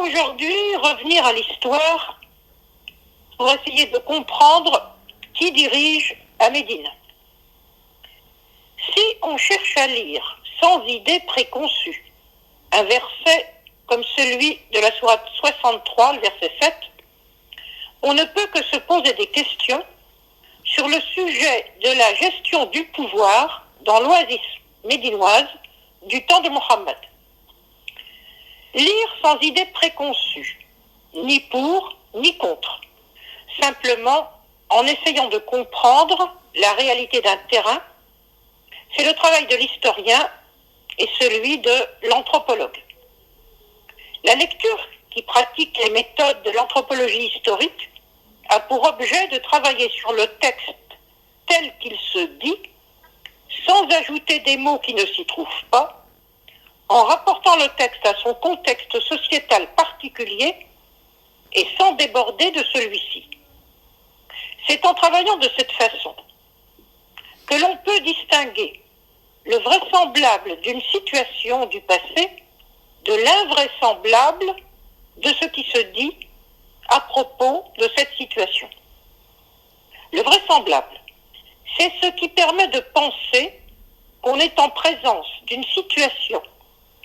aujourd'hui revenir à l'histoire pour essayer de comprendre qui dirige à Médine. Si on cherche à lire sans idée préconçue un verset comme celui de la sourate 63, le verset 7, on ne peut que se poser des questions sur le sujet de la gestion du pouvoir dans l'oasis médinoise du temps de Mohammed. Lire sans idée préconçue, ni pour, ni contre, simplement en essayant de comprendre la réalité d'un terrain, c'est le travail de l'historien et celui de l'anthropologue. La lecture qui pratique les méthodes de l'anthropologie historique a pour objet de travailler sur le texte tel qu'il se dit, sans ajouter des mots qui ne s'y trouvent pas, en rapportant le texte à son contexte sociétal particulier et sans déborder de celui-ci. C'est en travaillant de cette façon que l'on peut distinguer le vraisemblable d'une situation du passé de l'invraisemblable de ce qui se dit à propos de cette situation. Le vraisemblable, c'est ce qui permet de penser qu'on est en présence d'une situation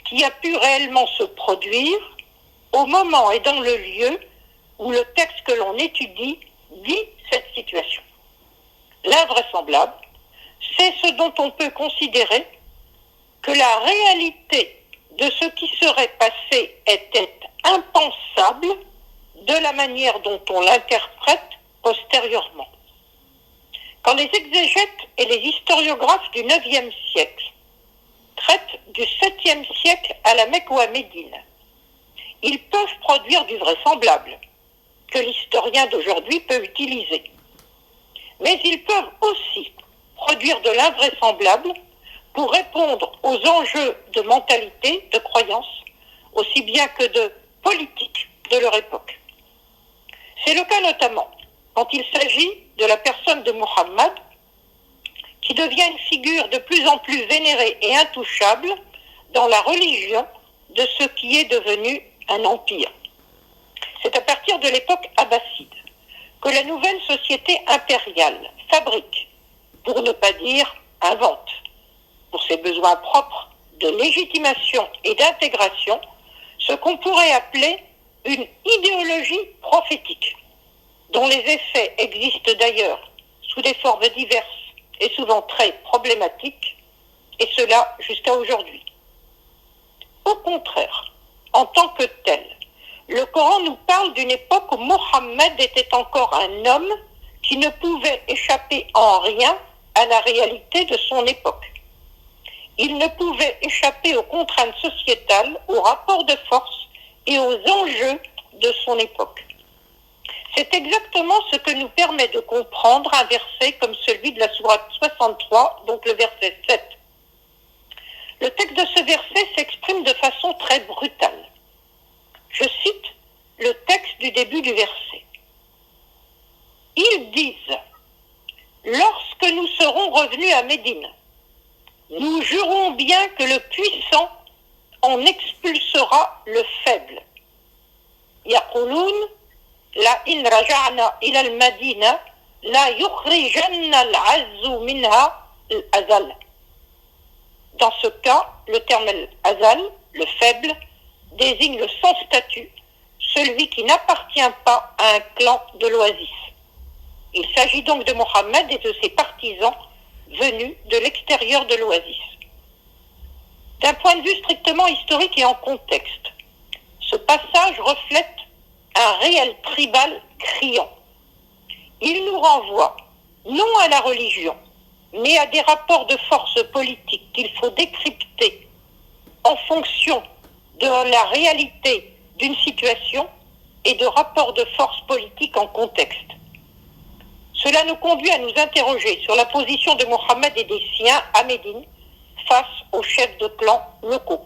qui a pu réellement se produire au moment et dans le lieu où le texte que l'on étudie dit cette situation. L'invraisemblable, c'est ce dont on peut considérer que la réalité de ce qui serait passé était impensable de la manière dont on l'interprète postérieurement. Quand les exégètes et les historiographes du IXe siècle traitent du 7e siècle à la Mecque ou à Médine, ils peuvent produire du vraisemblable que l'historien d'aujourd'hui peut utiliser. Mais ils peuvent aussi produire de l'invraisemblable pour répondre aux enjeux de mentalité, de croyance, aussi bien que de politique de leur époque. C'est le cas notamment quand il s'agit de la personne de Mohammed, qui devient une figure de plus en plus vénérée et intouchable dans la religion de ce qui est devenu un empire. C'est à partir de l'époque abbasside que la nouvelle société impériale fabrique, pour ne pas dire invente, pour ses besoins propres de légitimation et d'intégration, ce qu'on pourrait appeler une idéologie prophétique, dont les effets existent d'ailleurs sous des formes diverses et souvent très problématiques, et cela jusqu'à aujourd'hui. Au contraire, en tant que tel, le Coran nous parle d'une époque où Mohammed était encore un homme qui ne pouvait échapper en rien à la réalité de son époque. Il ne pouvait échapper aux contraintes sociétales, aux rapports de force et aux enjeux de son époque. C'est exactement ce que nous permet de comprendre un verset comme celui de la sourate 63, donc le verset 7. Le texte de ce verset s'exprime de façon très brutale. Je cite le texte du début du verset. Ils disent, lorsque nous serons revenus à Médine, nous jurons bien que le puissant en expulsera le faible. Yaqouloun, la in raja'na ila al-Madina, la yukhrijanna al-azzu minha al-azal. Dans ce cas, le terme al-azal, le faible, désigne le sans statut, celui qui n'appartient pas à un clan de l'oasis. Il s'agit donc de Mohammed et de ses partisans venus de l'extérieur de l'oasis. D'un point de vue strictement historique et en contexte, ce passage reflète un réel tribal criant. Il nous renvoie non à la religion, mais à des rapports de force politique qu'il faut décrypter en fonction de la réalité d'une situation et de rapports de force politique en contexte. Cela nous conduit à nous interroger sur la position de Mohammed et des siens à Médine face aux chefs de clans locaux.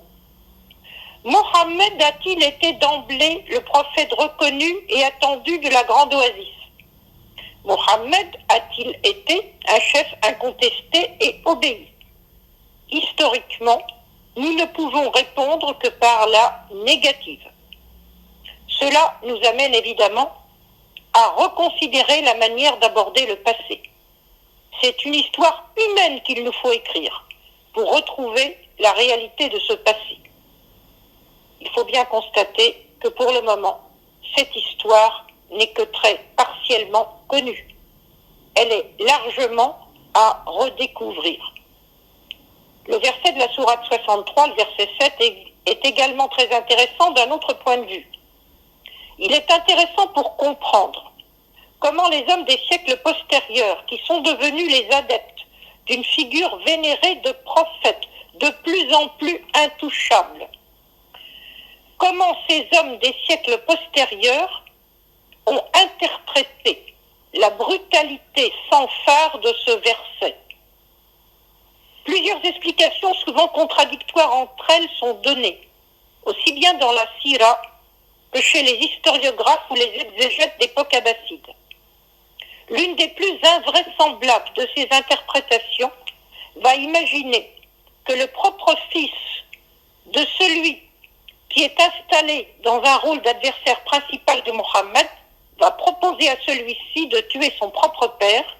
Mohammed a-t-il été d'emblée le prophète reconnu et attendu de la grande oasis? Mohammed a-t-il été un chef incontesté et obéi? Historiquement, nous ne pouvons répondre que par la négative. Cela nous amène évidemment à reconsidérer la manière d'aborder le passé. C'est une histoire humaine qu'il nous faut écrire pour retrouver la réalité de ce passé. Il faut bien constater que pour le moment, cette histoire n'est que très partiellement connue. Elle est largement à redécouvrir. Le verset de la sourate 63, le verset 7, est également très intéressant d'un autre point de vue. Il est intéressant pour comprendre comment les hommes des siècles postérieurs, qui sont devenus les adeptes d'une figure vénérée de prophète, de plus en plus intouchable, comment ces hommes des siècles postérieurs ont interprété la brutalité sans phare de ce verset. Plusieurs explications souvent contradictoires entre elles sont données, aussi bien dans la Sira que chez les historiographes ou les exégètes d'époque abbasside. L'une des plus invraisemblables de ces interprétations va imaginer que le propre fils de celui qui est installé dans un rôle d'adversaire principal de Mohammed va proposer à celui-ci de tuer son propre père,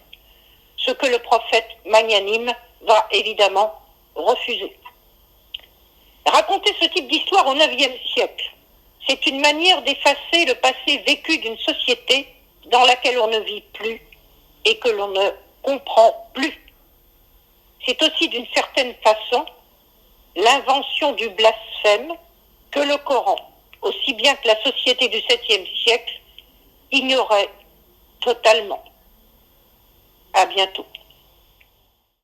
ce que le prophète magnanime va évidemment refuser. Raconter ce type d'histoire au IXe siècle, c'est une manière d'effacer le passé vécu d'une société dans laquelle on ne vit plus et que l'on ne comprend plus. C'est aussi d'une certaine façon l'invention du blasphème que le Coran, aussi bien que la société du 7e siècle, ignorait totalement. À bientôt.